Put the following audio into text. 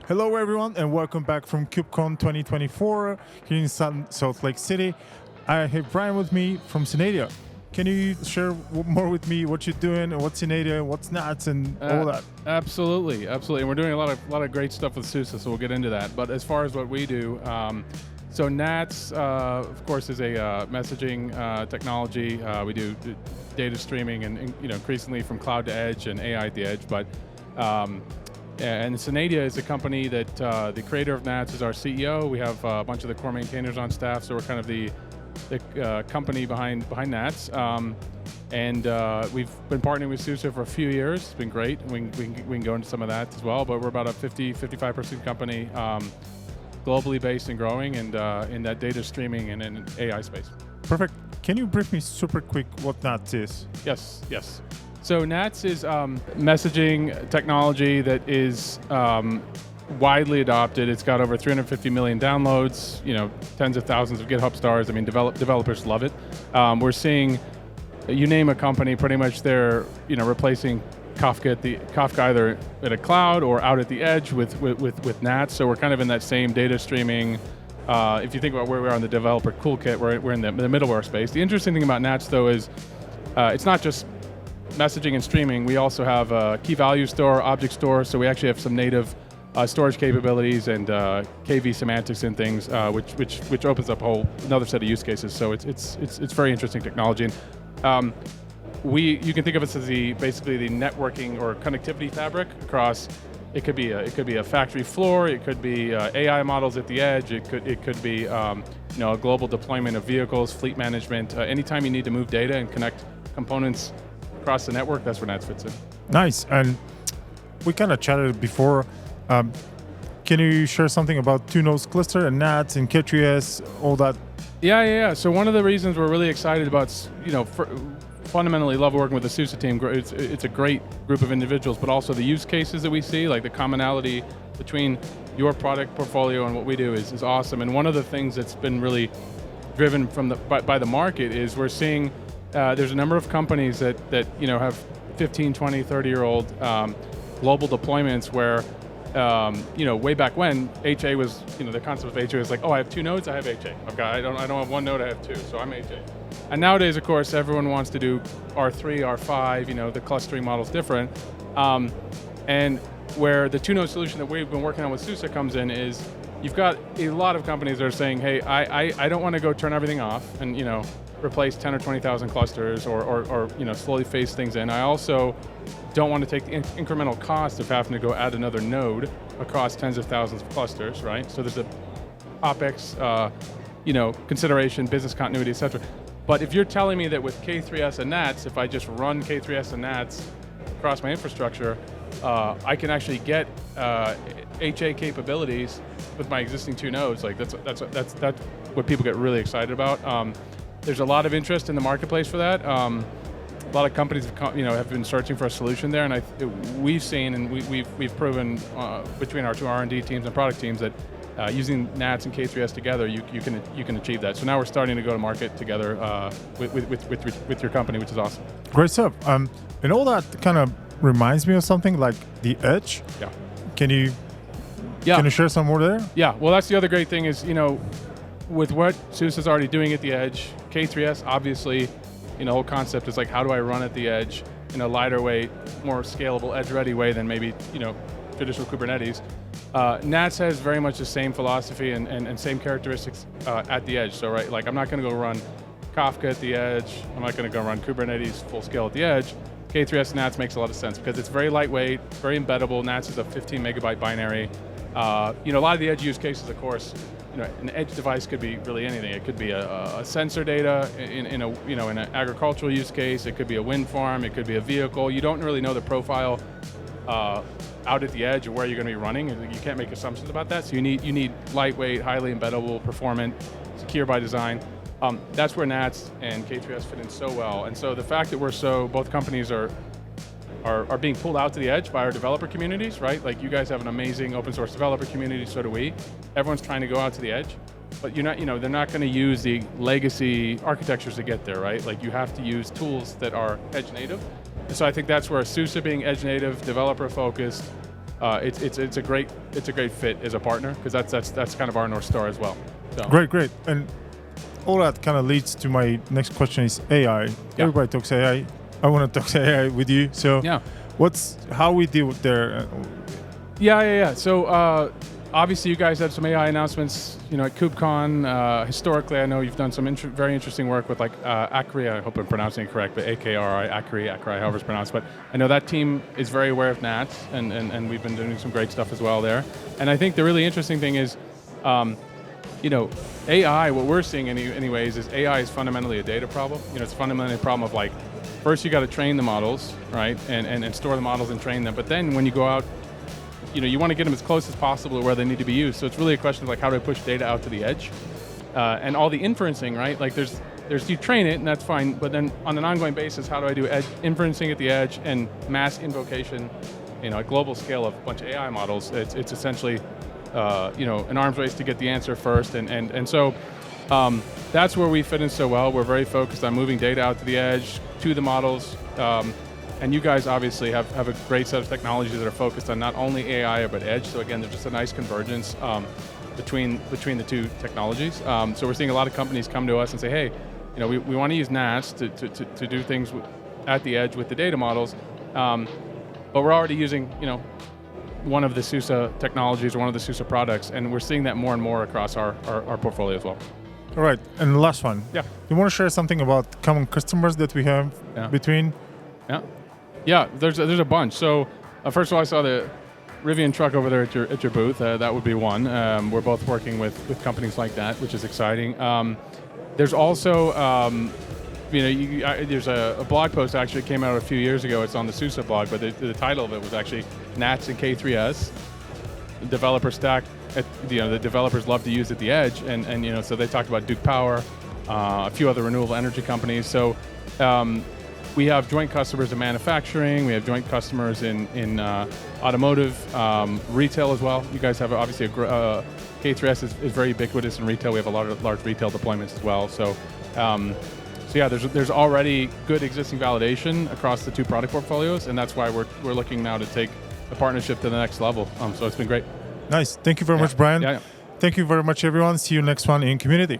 Hello, everyone, and welcome back from KubeCon 2024 here in Salt Lake City. I have Brian with me from Synadia. Can you share more with me what you're doing and what's Synadia, what's NATS, and all that? Absolutely. And we're doing a lot of great stuff with SUSE, so we'll get into that. But as far as what we do, so NATS, of course, is a messaging technology. We do data streaming and increasingly from cloud to edge and AI at the edge. But and Synadia is a company that the creator of NATS is our CEO. We have a bunch of the core maintainers on staff, so we're kind of the company behind NATS. And we've been partnering with SUSE for a few years. It's been great. We can go into some of that as well, but we're about a 50-55% company, globally based and growing, and in that data streaming and in AI space. Perfect. Can you brief me super quick what NATS is? Yes. So NATS is messaging technology that is widely adopted. It's got over 350 million downloads, tens of thousands of GitHub stars. I mean, developers love it. We're seeing, you name a company, pretty much they're replacing Kafka either at a cloud or out at the edge with NATS. So we're kind of in that same data streaming. If you think about where we are in the developer toolkit, we're in the middleware space. The interesting thing about NATS though is it's not just messaging and streaming. We also have a key value store, object store. So we actually have some native storage capabilities and KV semantics and things, which opens up another set of use cases. So it's very interesting technology. And you can think of us as basically the networking or connectivity fabric across. It could be a factory floor. It could be AI models at the edge. It could be a global deployment of vehicles, fleet management. Anytime you need to move data and connect components across the network, that's where NATS fits in. Nice. And we kind of chatted before. Can you share something about two nodes cluster and NATS and K3s, all that? Yeah. So one of the reasons we're really excited about, fundamentally love working with the SUSE team. It's a great group of individuals, but also the use cases that we see, like the commonality between your product portfolio and what we do is awesome. And one of the things that's been really driven by the market is we're seeing there's a number of companies that have 15, 20, 30-year-old global deployments where way back when HA was, the concept of HA was like, oh, I have two nodes, I have HA. Okay, I don't have one node, I have two, so I'm HA. And nowadays, of course, everyone wants to do R3, R5, the clustering model's different. And where the two-node solution that we've been working on with SUSE comes in is you've got a lot of companies that are saying, hey, I don't want to go turn everything off and, replace 10 or 20,000 clusters or slowly phase things in. I also don't want to take the incremental cost of having to go add another node across tens of thousands of clusters, right? So there's a OpEx, consideration, business continuity, et cetera. But if you're telling me that with K3s and NATS, if I just run K3s and NATS across my infrastructure, I can actually get HA capabilities with my existing two nodes. Like that's what people get really excited about. There's a lot of interest in the marketplace for that. A lot of companies have been searching for a solution there, and we've seen and we've proven between our two R&D teams and product teams that using NATS and K3s together, you can achieve that. So now we're starting to go to market together with your company, which is awesome. Great stuff. And all that kind of reminds me of something like the edge. Yeah. Can you share some more there? Yeah. Well, that's the other great thing is with what SUSE is already doing at the edge, K3s obviously, the whole concept is like, how do I run at the edge in a lighter weight, more scalable, edge-ready way than maybe traditional Kubernetes. NATS has very much the same philosophy and same characteristics at the edge. So right, like I'm not going to go run Kafka at the edge. I'm not going to go run Kubernetes full scale at the edge. K3s NATS makes a lot of sense because it's very lightweight, very embeddable. NATS is a 15 megabyte binary. A lot of the edge use cases, of course, an edge device could be really anything. It could be a sensor data in an agricultural use case. It could be a wind farm. It could be a vehicle. You don't really know the profile out at the edge or where you're going to be running. You can't make assumptions about that. So you need lightweight, highly embeddable, performant, secure by design. That's where NATS and K3s fit in so well. And so the fact that both companies are being pulled out to the edge by our developer communities, right? Like you guys have an amazing open source developer community, so do we. Everyone's trying to go out to the edge, but they're not going to use the legacy architectures to get there, right? Like you have to use tools that are edge native. And so I think that's where SUSE being edge native, developer focused, it's a great fit as a partner, because that's kind of our North Star as well. So. Great. And all that kind of leads to my next question is AI. Yeah. Everybody talks AI. I want to talk AI with you. So yeah. How we deal with their... Yeah. So obviously you guys had some AI announcements, at KubeCon. Historically, I know you've done some very interesting work with like Acri. I hope I'm pronouncing it correct, but AKRI, Acri, however it's pronounced. But I know that team is very aware of NATS, and we've been doing some great stuff as well there. And I think the really interesting thing is, AI, what we're seeing anyways, is AI is fundamentally a data problem. It's fundamentally a problem of like, first you got to train the models, right, and store the models and train them. But then when you go out, you want to get them as close as possible to where they need to be used. So it's really a question of like, how do I push data out to the edge? And all the inferencing, right? Like there's you train it and that's fine, but then on an ongoing basis, how do I do inferencing at the edge and mass invocation, a global scale of a bunch of AI models? It's essentially, an arms race to get the answer first. And so that's where we fit in so well. We're very focused on moving data out to the edge, to the models. And you guys obviously have a great set of technologies that are focused on not only AI, but edge. So again, there's just a nice convergence between the two technologies. So we're seeing a lot of companies come to us and say, hey, we want to use NATS to do things at the edge with the data models. But we're already using, one of the SUSE technologies or one of the SUSE products, and we're seeing that more and more across our portfolio as well. All right, and the last one. Yeah. You want to share something about common customers that we have between? Yeah, there's a bunch. So first of all, I saw the Rivian truck over there at your booth. That would be one. We're both working with companies like that, which is exciting. There's also, there's a blog post actually came out a few years ago. It's on the SUSE blog, but the title of it was actually NATS and K3s. Developer stack. The developers love to use at the edge, and so they talked about Duke Power, a few other renewable energy companies. So. We have joint customers in manufacturing. We have joint customers in automotive, retail as well. You guys have obviously K3s is very ubiquitous in retail. We have a lot of large retail deployments as well. So yeah, there's already good existing validation across the two product portfolios, and that's why we're looking now to take the partnership to the next level. So it's been great. Nice. Thank you very much, Brian. Yeah. Thank you very much, everyone. See you next one in community.